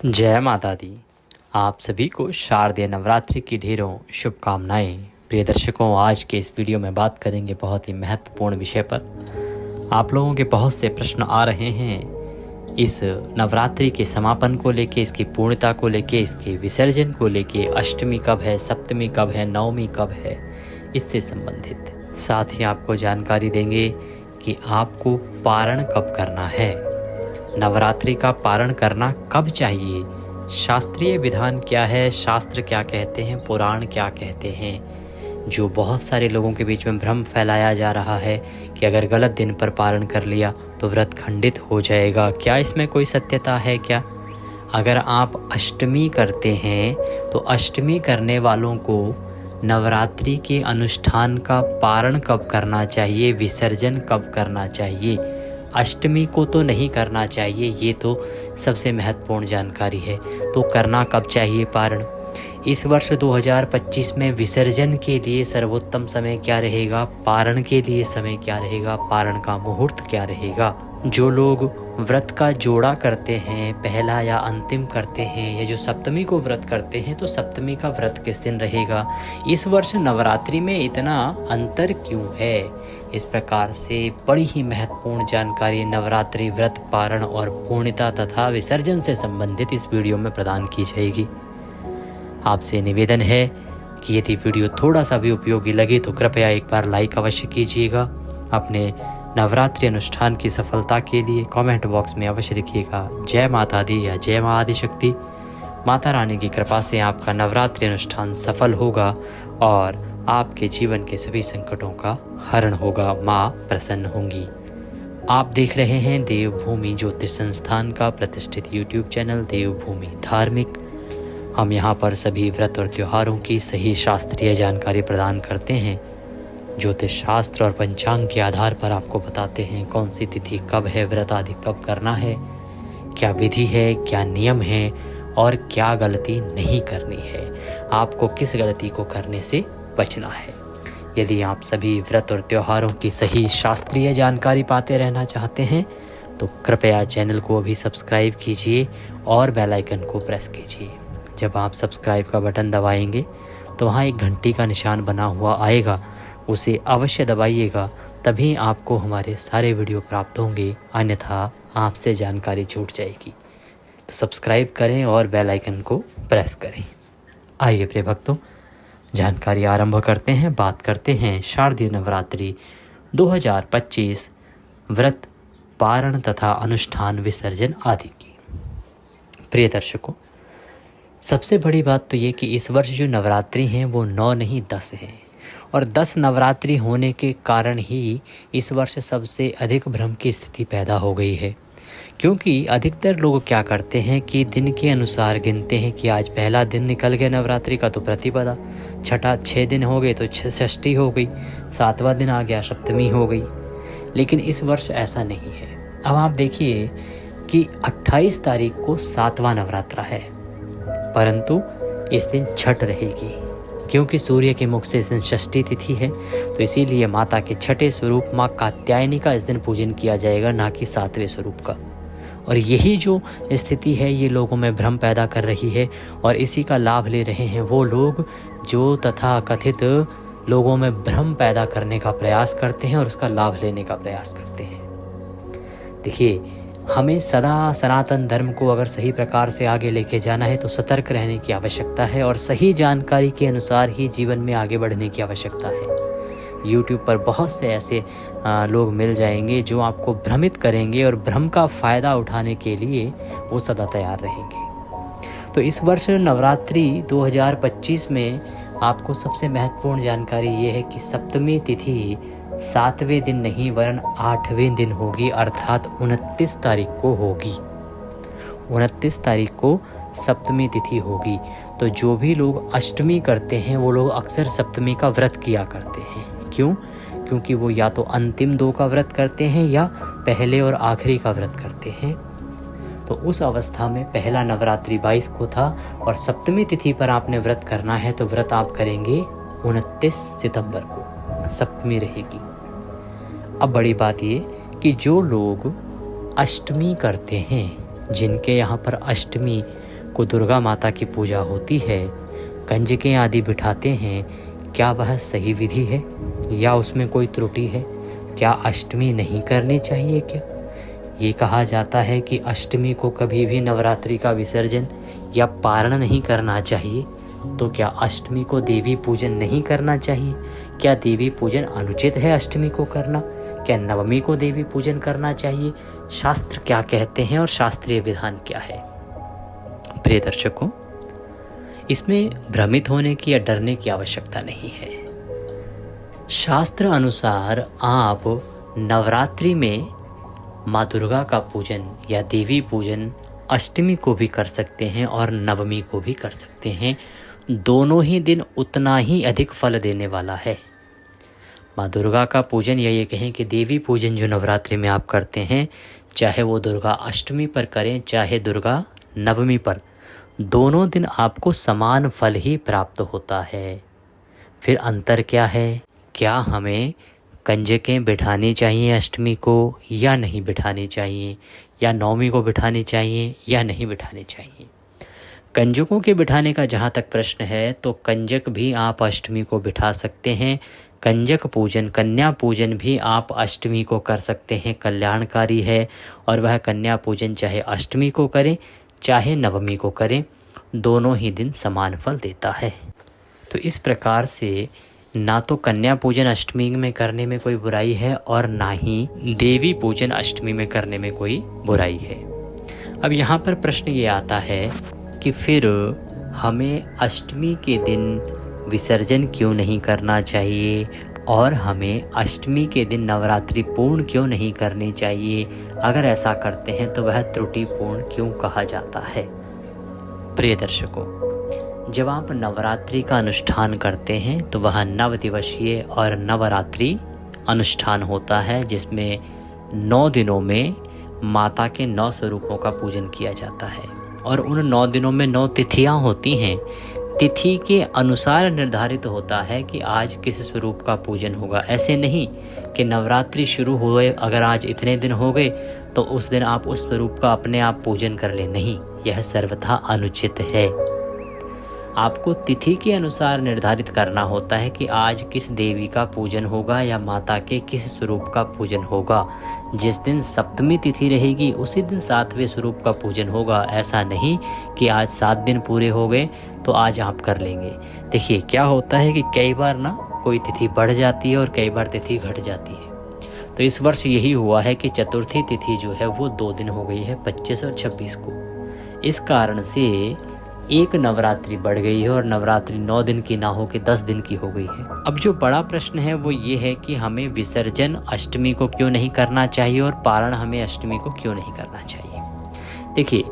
जय माता दी। आप सभी को शारदीय नवरात्रि की ढेरों शुभकामनाएं। प्रिय दर्शकों, आज के इस वीडियो में बात करेंगे बहुत ही महत्वपूर्ण विषय पर। आप लोगों के बहुत से प्रश्न आ रहे हैं इस नवरात्रि के समापन को लेके, इसकी पूर्णता को लेके, इसके विसर्जन को लेके। अष्टमी कब है, सप्तमी कब है, नवमी कब है, इससे संबंधित। साथ ही आपको जानकारी देंगे कि आपको पारण कब करना है, नवरात्रि का पारण करना कब चाहिए, शास्त्रीय विधान क्या है, शास्त्र क्या कहते हैं, पुराण क्या कहते हैं। जो बहुत सारे लोगों के बीच में भ्रम फैलाया जा रहा है कि अगर गलत दिन पर पारण कर लिया तो व्रत खंडित हो जाएगा, क्या इसमें कोई सत्यता है क्या? अगर आप अष्टमी करते हैं तो अष्टमी करने वालों को नवरात्रि के अनुष्ठान का पारण कब करना चाहिए, विसर्जन कब करना चाहिए, अष्टमी को तो नहीं करना चाहिए। ये तो सबसे महत्वपूर्ण जानकारी है। तो करना कब चाहिए पारण? इस वर्ष 2025 में विसर्जन के लिए सर्वोत्तम समय क्या रहेगा, पारण के लिए समय क्या रहेगा, पारण का मुहूर्त क्या रहेगा। जो लोग व्रत का जोड़ा करते हैं, पहला या अंतिम करते हैं, या जो सप्तमी को व्रत करते हैं, तो सप्तमी का व्रत किस दिन रहेगा। इस वर्ष नवरात्रि में इतना अंतर क्यों है? इस प्रकार से बड़ी ही महत्वपूर्ण जानकारी नवरात्रि व्रत, पारण और पूर्णता तथा विसर्जन से संबंधित इस वीडियो में प्रदान की जाएगी। आपसे निवेदन है कि यदि वीडियो थोड़ा सा भी उपयोगी लगे तो कृपया एक बार लाइक अवश्य कीजिएगा। अपने नवरात्रि अनुष्ठान की सफलता के लिए कमेंट बॉक्स में अवश्य लिखिएगा जय माता दी या जय माँ आदिशक्ति। माता रानी की कृपा से आपका नवरात्रि अनुष्ठान सफल होगा और आपके जीवन के सभी संकटों का हरण होगा, माँ प्रसन्न होंगी। आप देख रहे हैं देवभूमि ज्योतिष संस्थान का प्रतिष्ठित यूट्यूब चैनल देवभूमि धार्मिक। हम यहाँ पर सभी व्रत और त्योहारों की सही शास्त्रीय जानकारी प्रदान करते हैं। ज्योतिष शास्त्र और पंचांग के आधार पर आपको बताते हैं कौन सी तिथि कब है, व्रत आदि कब करना है, क्या विधि है, क्या नियम है और क्या गलती नहीं करनी है, आपको किस गलती को करने से बचना है। यदि आप सभी व्रत और त्योहारों की सही शास्त्रीय जानकारी पाते रहना चाहते हैं तो कृपया चैनल को अभी सब्सक्राइब कीजिए और बेल आइकन को प्रेस कीजिए। जब आप सब्सक्राइब का बटन दबाएंगे तो वहाँ एक घंटी का निशान बना हुआ आएगा, उसे अवश्य दबाइएगा, तभी आपको हमारे सारे वीडियो प्राप्त होंगे, अन्यथा आपसे जानकारी छूट जाएगी। तो सब्सक्राइब करें और बेल आइकन को प्रेस करें। आइए प्रिय भक्तों, जानकारी आरंभ करते हैं। बात करते हैं शारदीय नवरात्रि 2025 व्रत, पारण तथा अनुष्ठान, विसर्जन आदि की। प्रिय दर्शकों, सबसे बड़ी बात तो ये कि इस वर्ष जो नवरात्रि हैं वो 9 नहीं 10 हैं, और 10 नवरात्रि होने के कारण ही इस वर्ष सबसे अधिक भ्रम की स्थिति पैदा हो गई है। क्योंकि अधिकतर लोग क्या करते हैं कि दिन के अनुसार गिनते हैं कि आज पहला दिन निकल गया नवरात्रि का तो प्रतिपदा, छठा 6 दिन हो गए तो षष्ठी हो गई, 7वां दिन आ गया सप्तमी हो गई। लेकिन इस वर्ष ऐसा नहीं है। अब आप देखिए कि 28 तारीख को 7वां नवरात्रा है, परंतु इस दिन छठ रहेगी, क्योंकि सूर्य के मुख से इस दिन षष्ठी तिथि है। तो इसीलिए माता के छठे स्वरूप माँ कात्यायनी का इस दिन पूजन किया जाएगा, ना कि 7वें स्वरूप का। और यही जो स्थिति है ये लोगों में भ्रम पैदा कर रही है, और इसी का लाभ ले रहे हैं वो लोग जो तथा कथित लोगों में भ्रम पैदा करने का प्रयास करते हैं और उसका लाभ लेने का प्रयास करते हैं। देखिए, हमें सदा सनातन धर्म को अगर सही प्रकार से आगे लेके जाना है तो सतर्क रहने की आवश्यकता है, और सही जानकारी के अनुसार ही जीवन में आगे बढ़ने की आवश्यकता है। YouTube पर बहुत से ऐसे लोग मिल जाएंगे जो आपको भ्रमित करेंगे, और भ्रम का फ़ायदा उठाने के लिए वो सदा तैयार रहेंगे। तो इस वर्ष नवरात्रि 2025 में आपको सबसे महत्वपूर्ण जानकारी ये है कि सप्तमी तिथि 7वें दिन नहीं वरन 8वें दिन होगी, अर्थात 29 तारीख को होगी। 29 तारीख को सप्तमी तिथि होगी। तो जो भी लोग अष्टमी करते हैं वो लोग अक्सर सप्तमी का व्रत किया करते हैं। क्यों? क्योंकि वो या तो अंतिम 2 का व्रत करते हैं या पहले और आखिरी का व्रत करते हैं। तो उस अवस्था में पहला नवरात्रि 22 को था, और सप्तमी तिथि पर आपने व्रत करना है तो व्रत आप करेंगे 29 सितंबर को, सप्तमी रहेगी। अब बड़ी बात ये कि जो लोग अष्टमी करते हैं, जिनके यहाँ पर अष्टमी को दुर्गा माता की पूजा होती है, कंजकें आदि बिठाते हैं, क्या वह सही विधि है या उसमें कोई त्रुटि है? क्या अष्टमी नहीं करनी चाहिए क्या? ये कहा जाता है कि अष्टमी को कभी भी नवरात्रि का विसर्जन या पारण नहीं करना चाहिए। तो क्या अष्टमी को देवी पूजन नहीं करना चाहिए? क्या देवी पूजन अनुचित है अष्टमी को करना? क्या नवमी को देवी पूजन करना चाहिए? शास्त्र क्या कहते हैं और शास्त्रीय विधान क्या है? प्रिय दर्शकों, इसमें भ्रमित होने की या डरने की आवश्यकता नहीं है। शास्त्र अनुसार आप नवरात्रि में माँ दुर्गा का पूजन या देवी पूजन अष्टमी को भी कर सकते हैं और नवमी को भी कर सकते हैं। दोनों ही दिन उतना ही अधिक फल देने वाला है। माँ दुर्गा का पूजन या ये कहें कि देवी पूजन जो नवरात्रि में आप करते हैं, चाहे वो दुर्गा अष्टमी पर करें चाहे दुर्गा नवमी पर, दोनों दिन आपको समान फल ही प्राप्त होता है। फिर अंतर क्या है? क्या हमें कंजकें बिठानी चाहिए अष्टमी को या नहीं बिठानी चाहिए, या नवमी को बिठानी चाहिए या नहीं बिठानी चाहिए? कंजकों के बिठाने का जहाँ तक प्रश्न है तो कंजक भी आप अष्टमी को बिठा सकते हैं। कंजक पूजन, कन्या पूजन भी आप अष्टमी को कर सकते हैं, कल्याणकारी है। और वह कन्या पूजन चाहे अष्टमी को करें चाहे नवमी को करें, दोनों ही दिन समान फल देता है। तो इस प्रकार से ना तो कन्या पूजन अष्टमी में करने में कोई बुराई है और ना ही देवी पूजन अष्टमी में करने में कोई बुराई है। अब यहाँ पर प्रश्न ये आता है कि फिर हमें अष्टमी के दिन विसर्जन क्यों नहीं करना चाहिए और हमें अष्टमी के दिन नवरात्रि पूर्ण क्यों नहीं करनी चाहिए? अगर ऐसा करते हैं तो वह त्रुटिपूर्ण क्यों कहा जाता है? प्रिय दर्शकों, जब आप नवरात्रि का अनुष्ठान करते हैं तो वह 9 दिवसीय और नवरात्रि अनुष्ठान होता है, जिसमें 9 दिनों में माता के 9 स्वरूपों का पूजन किया जाता है। और उन 9 दिनों में 9 तिथियां होती हैं। तिथि के अनुसार निर्धारित होता है कि आज किस स्वरूप का पूजन होगा। ऐसे नहीं कि नवरात्रि शुरू हुए, अगर आज इतने दिन हो गए तो उस दिन आप उस स्वरूप का अपने आप पूजन कर लें। नहीं, यह सर्वथा अनुचित है। आपको तिथि के अनुसार निर्धारित करना होता है कि आज किस देवी का पूजन होगा या माता के किस स्वरूप का पूजन होगा। जिस दिन सप्तमी तिथि रहेगी उसी दिन 7वें स्वरूप का पूजन होगा। ऐसा नहीं कि आज 7 दिन पूरे हो गए तो आज आप कर लेंगे। देखिए क्या होता है कि कई बार ना कोई तिथि बढ़ जाती है और कई बार तिथि घट जाती है। तो इस वर्ष यही हुआ है कि चतुर्थी तिथि जो है वो 2 दिन हो गई है, 25 और 26 को। इस कारण से एक नवरात्रि बढ़ गई है और नवरात्रि 9 दिन की ना हो के 10 दिन की हो गई है। अब जो बड़ा प्रश्न है वो ये है कि हमें विसर्जन अष्टमी को क्यों नहीं करना चाहिए और पारण हमें अष्टमी को क्यों नहीं करना चाहिए? देखिए,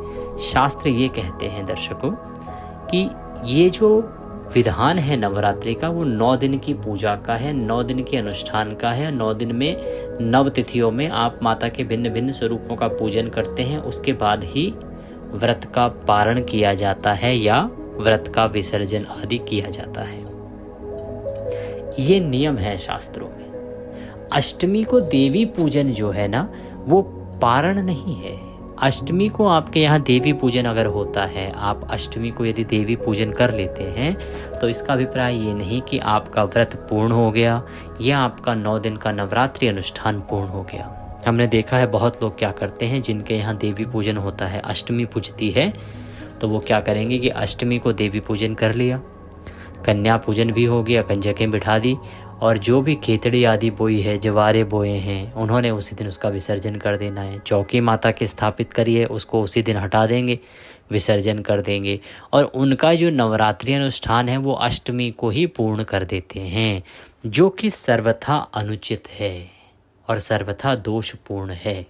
शास्त्र ये कहते हैं दर्शकों कि ये जो विधान है नवरात्रि का वो 9 दिन की पूजा का है, 9 दिन के अनुष्ठान का है। 9 दिन में 9 तिथियों में आप माता के भिन्न भिन्न स्वरूपों का पूजन करते हैं। उसके बाद ही व्रत का पारण किया जाता है या व्रत का विसर्जन आदि किया जाता है। ये नियम है शास्त्रों में। अष्टमी को देवी पूजन जो है ना वो पारण नहीं है। अष्टमी को आपके यहाँ देवी पूजन अगर होता है, आप अष्टमी को यदि देवी पूजन कर लेते हैं तो इसका अभिप्राय ये नहीं कि आपका व्रत पूर्ण हो गया या आपका 9 दिन का नवरात्रि अनुष्ठान पूर्ण हो गया। हमने देखा है बहुत लोग क्या करते हैं, जिनके यहाँ देवी पूजन होता है, अष्टमी पूजती है, तो वो क्या करेंगे कि अष्टमी को देवी पूजन कर लिया, कन्या पूजन भी हो गया, कंजकें बिठा दी, और जो भी खेतड़ी आदि बोई है, जवारे बोए हैं, उन्होंने उसी दिन उसका विसर्जन कर देना है। चौकी माता के स्थापित करिए, उसको उसी दिन हटा देंगे, विसर्जन कर देंगे। और उनका जो नवरात्रि अनुष्ठान है वो अष्टमी को ही पूर्ण कर देते हैं, जो कि सर्वथा अनुचित है और सर्वथा दोषपूर्ण है।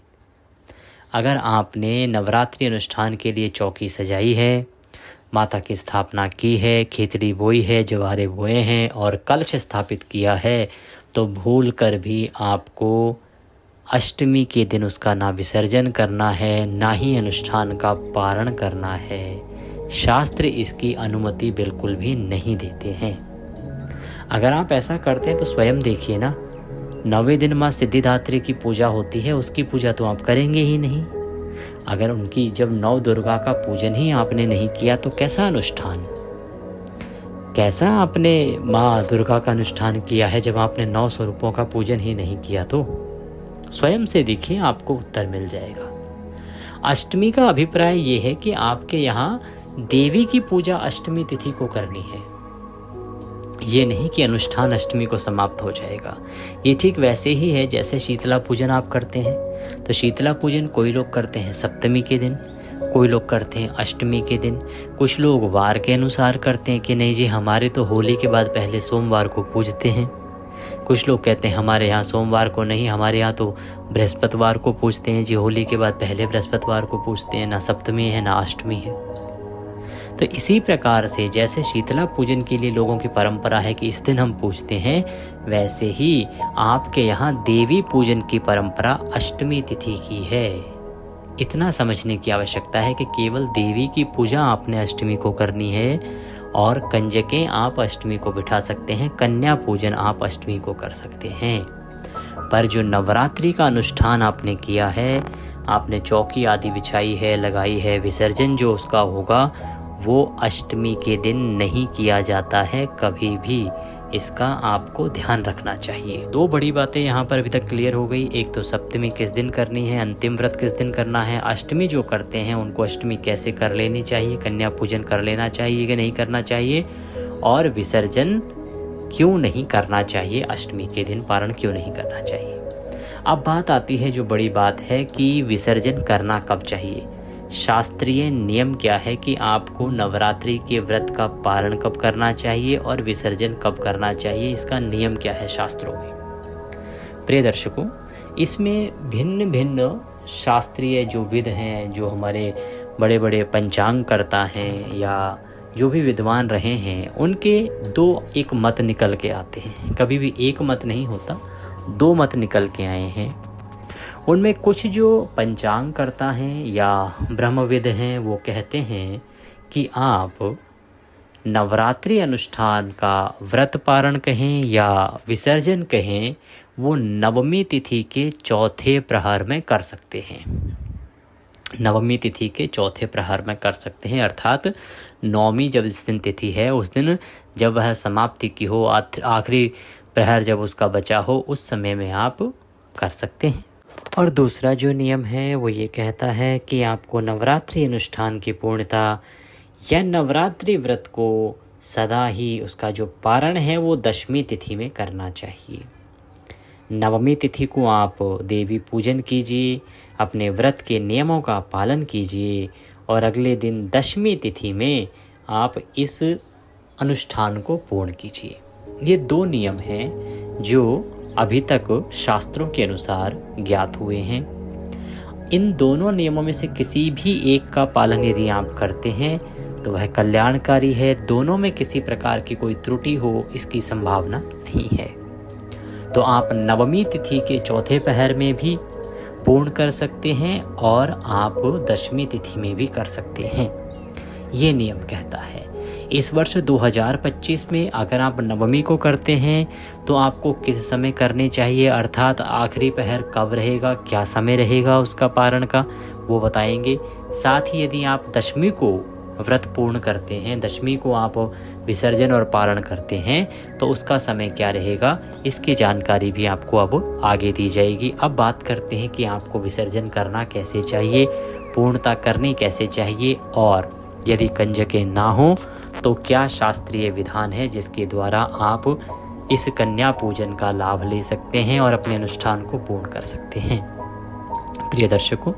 अगर आपने नवरात्रि अनुष्ठान के लिए चौकी सजाई है, माता की स्थापना की है, खेतड़ी बोई है, जवारे बोए हैं और कलश स्थापित किया है, तो भूल कर भी आपको अष्टमी के दिन उसका ना विसर्जन करना है, ना ही अनुष्ठान का पारण करना है। शास्त्र इसकी अनुमति बिल्कुल भी नहीं देते हैं। अगर आप ऐसा करते हैं तो स्वयं देखिए ना, 9वें दिन माँ सिद्धिदात्री की पूजा होती है, उसकी पूजा तो आप करेंगे ही नहीं। अगर उनकी जब नौ दुर्गा का पूजन ही आपने नहीं किया तो कैसा अनुष्ठान, कैसा आपने माँ दुर्गा का अनुष्ठान किया है जब आपने 9 स्वरूपों का पूजन ही नहीं किया। तो स्वयं से देखिए, आपको उत्तर मिल जाएगा। अष्टमी का अभिप्राय ये है कि आपके यहाँ देवी की पूजा अष्टमी तिथि को करनी है। ये नहीं कि अनुष्ठान अष्टमी को समाप्त हो जाएगा। ये ठीक वैसे ही है जैसे शीतला पूजन आप करते हैं, तो शीतला पूजन कोई लोग करते हैं सप्तमी के दिन, कोई लोग करते हैं अष्टमी के दिन, कुछ लोग वार के अनुसार करते हैं कि नहीं जी हमारे तो होली के बाद पहले सोमवार को पूजते हैं। कुछ लोग कहते हैं हमारे यहाँ सोमवार को नहीं, हमारे यहाँ तो बृहस्पतिवार को पूजते हैं जी, होली के बाद पहले बृहस्पतिवार को पूजते हैं, ना सप्तमी है ना अष्टमी है। तो इसी प्रकार से जैसे शीतला पूजन के लिए लोगों की परंपरा है कि इस दिन हम पूजते हैं, वैसे ही आपके यहाँ देवी पूजन की परंपरा अष्टमी तिथि की है। इतना समझने की आवश्यकता है कि केवल देवी की पूजा आपने अष्टमी को करनी है और कंजकें आप अष्टमी को बिठा सकते हैं, कन्या पूजन आप अष्टमी को कर सकते हैं। पर जो नवरात्रि का अनुष्ठान आपने किया है, आपने चौकी आदि बिछाई है, लगाई है, विसर्जन जो उसका होगा वो अष्टमी के दिन नहीं किया जाता है कभी भी। इसका आपको ध्यान रखना चाहिए। 2 बड़ी बातें यहाँ पर अभी तक क्लियर हो गई। एक तो सप्तमी किस दिन करनी है, अंतिम व्रत किस दिन करना है, अष्टमी जो करते हैं उनको अष्टमी कैसे कर लेनी चाहिए, कन्या पूजन कर लेना चाहिए कि नहीं करना चाहिए, और विसर्जन क्यों नहीं करना चाहिए, अष्टमी के दिन पारण क्यों नहीं करना चाहिए। अब बात आती है जो बड़ी बात है कि विसर्जन करना कब चाहिए। शास्त्रीय नियम क्या है कि आपको नवरात्रि के व्रत का पारण कब करना चाहिए और विसर्जन कब करना चाहिए, इसका नियम क्या है शास्त्रों में। प्रिय दर्शकों, इसमें भिन्न भिन्न शास्त्रीय जो विद हैं, जो हमारे बड़े बड़े पंचांग करता हैं या जो भी विद्वान रहे हैं, उनके 2 एक मत निकल के आते हैं। कभी भी एक मत नहीं होता, 2 मत निकल के आए हैं। उनमें कुछ जो पंचांग करता हैं या ब्रह्मविद हैं वो कहते हैं कि आप नवरात्रि अनुष्ठान का व्रत पारण कहें या विसर्जन कहें, वो नवमी तिथि के चौथे प्रहर में कर सकते हैं। नवमी तिथि के चौथे प्रहर में कर सकते हैं, अर्थात नौमी जब जिस दिन तिथि है उस दिन जब वह समाप्ति की हो, आखिरी प्रहर जब उसका बचा हो, उस समय में आप कर सकते हैं। और दूसरा जो नियम है वो ये कहता है कि आपको नवरात्रि अनुष्ठान की पूर्णता या नवरात्रि व्रत को सदा ही उसका जो पारण है वो दशमी तिथि में करना चाहिए। नवमी तिथि को आप देवी पूजन कीजिए, अपने व्रत के नियमों का पालन कीजिए और अगले दिन दशमी तिथि में आप इस अनुष्ठान को पूर्ण कीजिए। ये 2 नियम हैं जो अभी तक शास्त्रों के अनुसार ज्ञात हुए हैं। इन दोनों नियमों में से किसी भी एक का पालन यदि आप करते हैं तो वह कल्याणकारी है। दोनों में किसी प्रकार की कोई त्रुटि हो इसकी संभावना नहीं है। तो आप नवमी तिथि के चौथे पहर में भी पूर्ण कर सकते हैं और आप दशमी तिथि में भी कर सकते हैं, ये नियम कहता है। इस वर्ष 2025 में अगर आप नवमी को करते हैं तो आपको किस समय करने चाहिए, अर्थात आखिरी पहर कब रहेगा, क्या समय रहेगा उसका पारण का, वो बताएंगे। साथ ही यदि आप दशमी को व्रत पूर्ण करते हैं, दशमी को आप विसर्जन और पारण करते हैं तो उसका समय क्या रहेगा, इसकी जानकारी भी आपको अब आगे दी जाएगी। अब बात करते हैं कि आपको विसर्जन करना कैसे चाहिए, पूर्णता करनी कैसे चाहिए, और यदि कंजकें ना हो तो क्या शास्त्रीय विधान है जिसके द्वारा आप इस कन्या पूजन का लाभ ले सकते हैं और अपने अनुष्ठान को पूर्ण कर सकते हैं। प्रिय दर्शकों,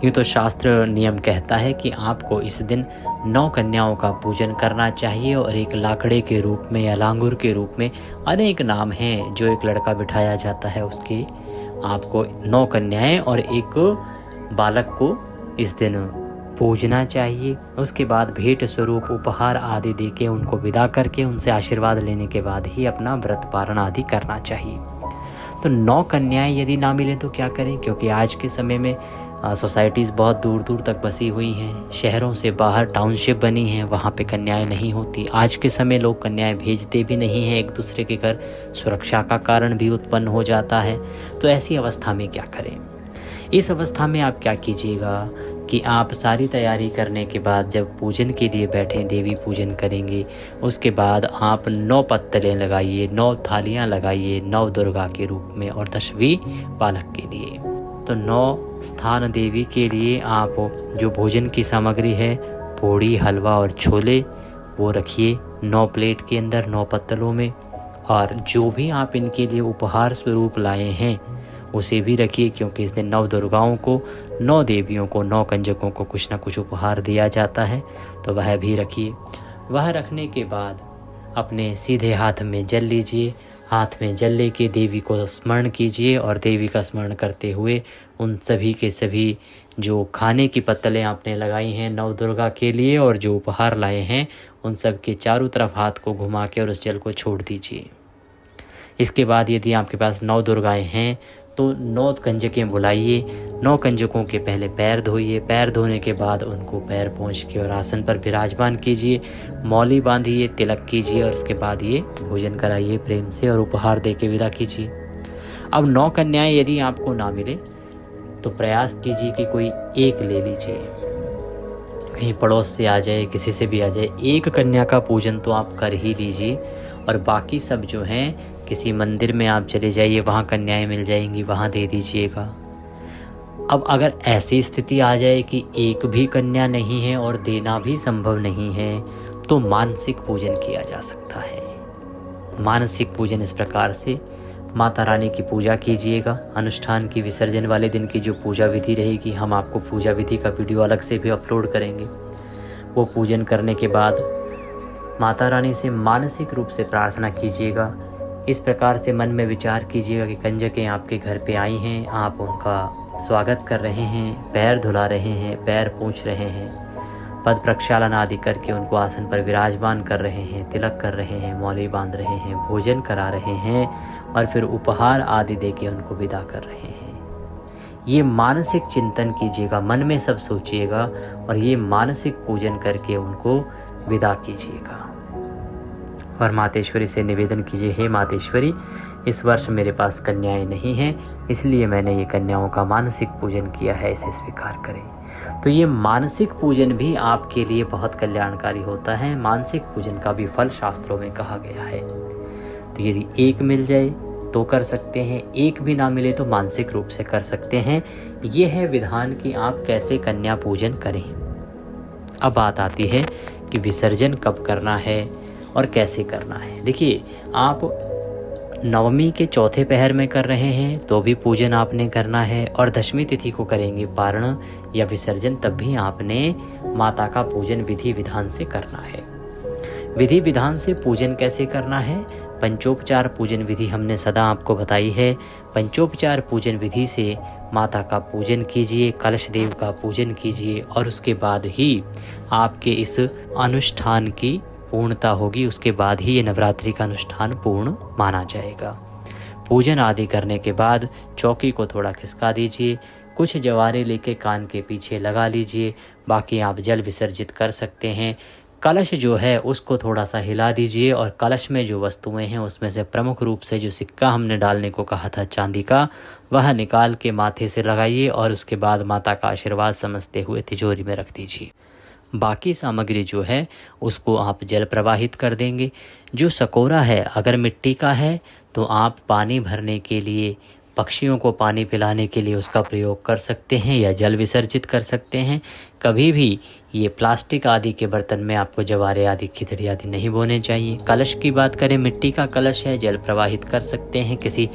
यूँ तो शास्त्र नियम कहता है कि आपको इस दिन 9 कन्याओं का पूजन करना चाहिए और एक लाकड़े के रूप में या लांगुर के रूप में अनेक नाम हैं जो एक लड़का बिठाया जाता है, उसके आपको 9 कन्याएं और एक बालक को इस दिन पूजना चाहिए। उसके बाद भेंट स्वरूप उपहार आदि देके उनको विदा करके उनसे आशीर्वाद लेने के बाद ही अपना व्रत पारण आदि करना चाहिए। तो 9 कन्याएं यदि ना मिलें तो क्या करें, क्योंकि आज के समय में सोसाइटीज़ बहुत दूर दूर तक बसी हुई हैं, शहरों से बाहर टाउनशिप बनी हैं, वहाँ पे कन्याएं नहीं होती। आज के समय लोग कन्याएं भेजते भी नहीं हैं एक दूसरे के घर, सुरक्षा का कारण भी उत्पन्न हो जाता है। तो ऐसी अवस्था में क्या करें? इस अवस्था में आप क्या कीजिएगा कि आप सारी तैयारी करने के बाद जब पूजन के लिए बैठें, देवी पूजन करेंगे, उसके बाद आप 9 पत्तलें लगाइए, 9 थालियां लगाइए 9 दुर्गा के रूप में और 10वीं बालक के लिए। तो 9 स्थान देवी के लिए आप जो भोजन की सामग्री है, पूड़ी, हलवा और छोले, वो रखिए 9 प्लेट के अंदर 9 पत्तलों में। और जो भी आप इनके लिए उपहार स्वरूप लाए हैं उसे भी रखिए, क्योंकि इस दिन 9 दुर्गाओं को, 9 देवियों को, 9 कंजकों को कुछ ना कुछ उपहार दिया जाता है, तो वह भी रखिए। वह रखने के बाद अपने सीधे हाथ में जल लीजिए। हाथ में जल लेके देवी को स्मरण कीजिए और देवी का स्मरण करते हुए उन सभी के सभी जो खाने की पत्तलें आपने लगाई हैं 9 दुर्गा के लिए और जो उपहार लाए हैं, उन सब के चारों तरफ हाथ को घुमा के और उस जल को छोड़ दीजिए। इसके बाद यदि आपके पास 9 दुर्गाएं हैं तो 9 कंजकें बुलाइए। 9 कंजकों के पहले पैर धोइए। पैर धोने के बाद उनको पैर पोंछ के और आसन पर विराजमान कीजिए, मौली बांधिए, तिलक कीजिए और उसके बाद ये भोजन कराइए प्रेम से और उपहार दे के विदा कीजिए। अब 9 कन्याएं यदि आपको ना मिले तो प्रयास कीजिए कि कोई एक ले लीजिए, कहीं पड़ोस से आ जाए, किसी से भी आ जाए। एक कन्या का पूजन तो आप कर ही लीजिए और बाकी सब जो हैं किसी मंदिर में आप चले जाइए, वहाँ कन्याएं मिल जाएंगी, वहाँ दे दीजिएगा। अब अगर ऐसी स्थिति आ जाए कि एक भी कन्या नहीं है और देना भी संभव नहीं है, तो मानसिक पूजन किया जा सकता है। मानसिक पूजन इस प्रकार से, माता रानी की पूजा कीजिएगा। अनुष्ठान की विसर्जन वाले दिन की जो पूजा विधि रहेगी, हम आपको पूजा विधि का वीडियो अलग से भी अपलोड करेंगे। वो पूजन करने के बाद माता रानी से मानसिक रूप से प्रार्थना कीजिएगा। इस प्रकार से मन में विचार कीजिएगा कि कंजकें आपके घर पे आई हैं, आप उनका स्वागत कर रहे हैं, पैर धुला रहे हैं, पैर पोंछ रहे हैं, पद प्रक्षालन आदि करके उनको आसन पर विराजमान कर रहे हैं, तिलक कर रहे हैं, मौली बांध रहे हैं, भोजन करा रहे हैं और फिर उपहार आदि देके उनको विदा कर रहे हैं। ये मानसिक चिंतन कीजिएगा, मन में सब सोचिएगा और ये मानसिक पूजन करके उनको विदा कीजिएगा। और मातेश्वरी से निवेदन कीजिए, हे मातेश्वरी, इस वर्ष मेरे पास कन्याएं नहीं हैं, इसलिए मैंने ये कन्याओं का मानसिक पूजन किया है, इसे स्वीकार करें। तो ये मानसिक पूजन भी आपके लिए बहुत कल्याणकारी होता है। मानसिक पूजन का भी फल शास्त्रों में कहा गया है। तो यदि एक मिल जाए तो कर सकते हैं, एक भी ना मिले तो मानसिक रूप से कर सकते हैं। ये है विधान कि आप कैसे कन्या पूजन करें। अब बात आती है कि विसर्जन कब करना है और कैसे करना है। देखिए, आप नवमी के चौथे पहर में कर रहे हैं तो भी पूजन आपने करना है, और 10वीं तिथि को करेंगे पारण या विसर्जन, तब भी आपने माता का पूजन विधि विधान से करना है। विधि विधान से पूजन कैसे करना है? पंचोपचार पूजन विधि हमने सदा आपको बताई है। पंचोपचार पूजन विधि से माता का पूजन कीजिए, कलश देव का पूजन कीजिए और उसके बाद ही आपके इस अनुष्ठान की पूर्णता होगी। उसके बाद ही ये नवरात्रि का अनुष्ठान पूर्ण माना जाएगा। पूजन आदि करने के बाद चौकी को थोड़ा खिसका दीजिए, कुछ जवारे लेके कान के पीछे लगा लीजिए, बाकी आप जल विसर्जित कर सकते हैं। कलश जो है उसको थोड़ा सा हिला दीजिए और कलश में जो वस्तुएं हैं उसमें से प्रमुख रूप से जो सिक्का हमने डालने को कहा था चांदी का, वह निकाल के माथे से लगाइए और उसके बाद माता का आशीर्वाद समझते हुए तिजोरी में रख दीजिए। बाकी सामग्री जो है उसको आप जल प्रवाहित कर देंगे। जो सकोरा है अगर मिट्टी का है तो आप पानी भरने के लिए, पक्षियों को पानी पिलाने के लिए उसका प्रयोग कर सकते हैं या जल विसर्जित कर सकते हैं। कभी भी ये प्लास्टिक आदि के बर्तन में आपको जवारे आदि, खिचड़ी आदि नहीं बोने चाहिए। कलश की बात करें, मिट्टी का कलश है, जल प्रवाहित कर सकते हैं। किसी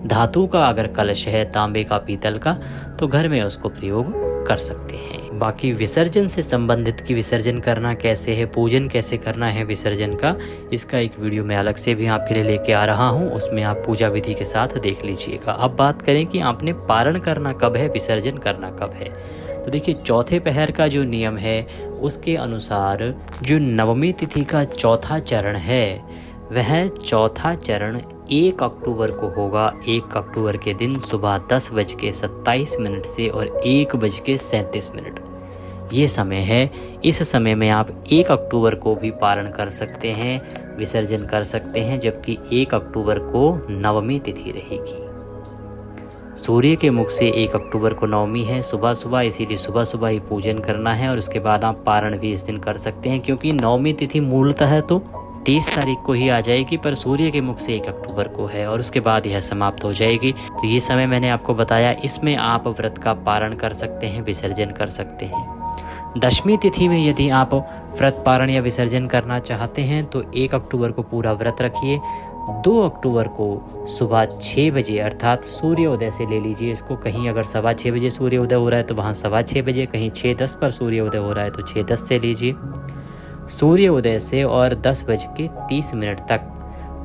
धातु का अगर कलश है, तांबे का, पीतल का, तो घर में उसको प्रयोग कर सकते हैं। बाकी विसर्जन से संबंधित कि विसर्जन करना कैसे है, पूजन कैसे करना है विसर्जन का, इसका एक वीडियो मैं अलग से भी आपके लिए लेके आ रहा हूँ, उसमें आप पूजा विधि के साथ देख लीजिएगा। अब बात करें कि आपने पारण करना कब है, विसर्जन करना कब है। तो देखिए, चौथे पहर का जो नियम है उसके अनुसार जो नवमी तिथि का चौथा चरण है, वह चौथा चरण 1 अक्टूबर को होगा। 1 अक्टूबर के दिन सुबह 10:27 से और 1:37 ये समय है। इस समय में आप 1 अक्टूबर को भी पारण कर सकते हैं, विसर्जन कर सकते हैं, जबकि 1 अक्टूबर को नवमी तिथि रहेगी। सूर्य के मुख से 1 अक्टूबर को नवमी है सुबह सुबह, इसीलिए सुबह सुबह ही पूजन करना है और उसके बाद आप पारण भी इस दिन कर सकते हैं, क्योंकि नवमी तिथि मूलतः है तो 30 तारीख को ही आ जाएगी, पर सूर्य के मुख से 1 अक्टूबर को है और उसके बाद यह समाप्त हो जाएगी। तो ये समय मैंने आपको बताया, इसमें आप व्रत का पारण कर सकते हैं, विसर्जन कर सकते हैं। दशमी तिथि में यदि आप व्रत पारण या विसर्जन करना चाहते हैं तो 1 अक्टूबर को पूरा व्रत रखिए, 2 अक्टूबर को सुबह 6 बजे अर्थात सूर्योदय से ले लीजिए इसको। कहीं अगर 6:15 बजे सूर्योदय हो रहा है तो वहाँ 6:15 बजे, कहीं 6:10 पर सूर्योदय हो रहा है तो 6:10 से लीजिए। सूर्योदय से और 10:30 तक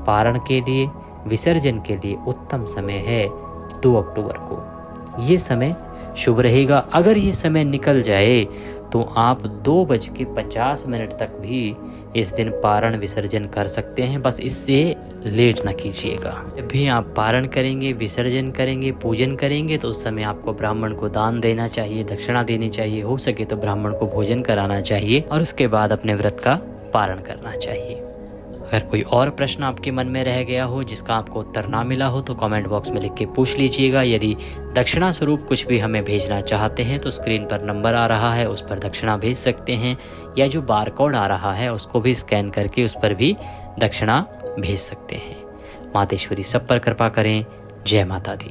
पारण के लिए, विसर्जन के लिए उत्तम समय है 2 अक्टूबर को। ये समय शुभ रहेगा। अगर ये समय निकल जाए तो आप 2:50 तक भी इस दिन पारण विसर्जन कर सकते हैं, बस इससे लेट ना कीजिएगा। जब भी आप पारण करेंगे, विसर्जन करेंगे, पूजन करेंगे तो उस समय आपको ब्राह्मण को दान देना चाहिए, दक्षिणा देनी चाहिए, हो सके तो ब्राह्मण को भोजन कराना चाहिए और उसके बाद अपने व्रत का पारण करना चाहिए। अगर कोई और प्रश्न आपके मन में रह गया हो जिसका आपको उत्तर ना मिला हो तो कमेंट बॉक्स में लिख के पूछ लीजिएगा। यदि दक्षिणा स्वरूप कुछ भी हमें भेजना चाहते हैं तो स्क्रीन पर नंबर आ रहा है, उस पर दक्षिणा भेज सकते हैं, या जो बारकोड आ रहा है उसको भी स्कैन करके उस पर भी दक्षिणा भेज सकते हैं। मातेश्वरी सब पर कृपा करें। जय माता दी।